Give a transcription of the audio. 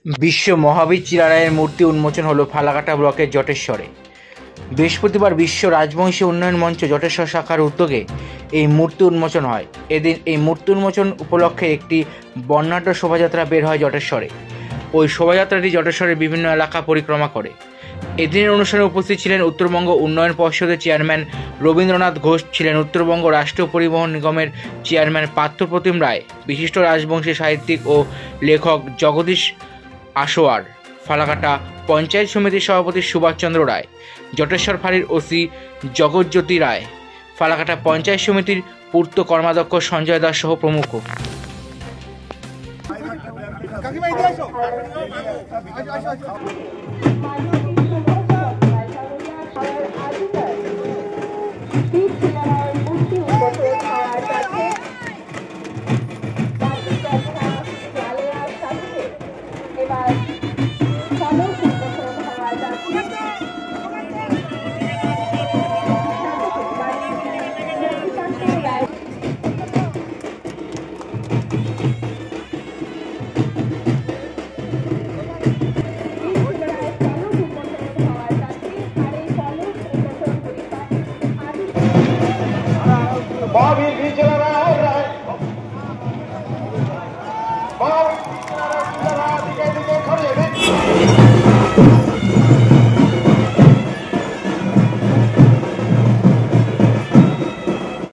বিশ্ব মহাবীর চিরারায়ের মূর্তি উন্মোচন হলো ফালাকাটা ব্লকের জটেশ্বরে। বৃহস্পতিবার বিশ্ব রাজবংশী উন্নয়ন মঞ্চ জটেশ্বর শাখার উদ্যোগে এই মূর্তি উন্মোচন হয়। এদিন এই মূর্তি উন্মোচন উপলক্ষে একটি বর্ণাঢ্য শোভাযাত্রা বের হয় জটেশ্বরে। ওই শোভাযাত্রাটি জটেশ্বরের বিভিন্ন এলাকা পরিক্রমা করে। এদিনের অনুষ্ঠানে উপস্থিত ছিলেন উত্তরবঙ্গ উন্নয়ন পর্ষদের চেয়ারম্যান রবীন্দ্রনাথ ঘোষ, ছিলেন উত্তরবঙ্গ রাষ্ট্রীয় পরিবহন নিগমের চেয়ারম্যান পার্থপ্রতিম রায়, বিশিষ্ট রাজবংশী সাহিত্যিক ও লেখক জগদীশ আসোয়ার, ফালাকাটা পঞ্চায়েত সমিতির সভাপতি সুভাষচন্দ্র রায়, জটেশ্বর ফাঁড়ির ওসি জগৎজ্যোতি রায়, ফালাকাটা পঞ্চায়েত সমিতির পূর্ত কর্মাধ্যক্ষ সঞ্জয় দাস সহ প্রমুখ। এবার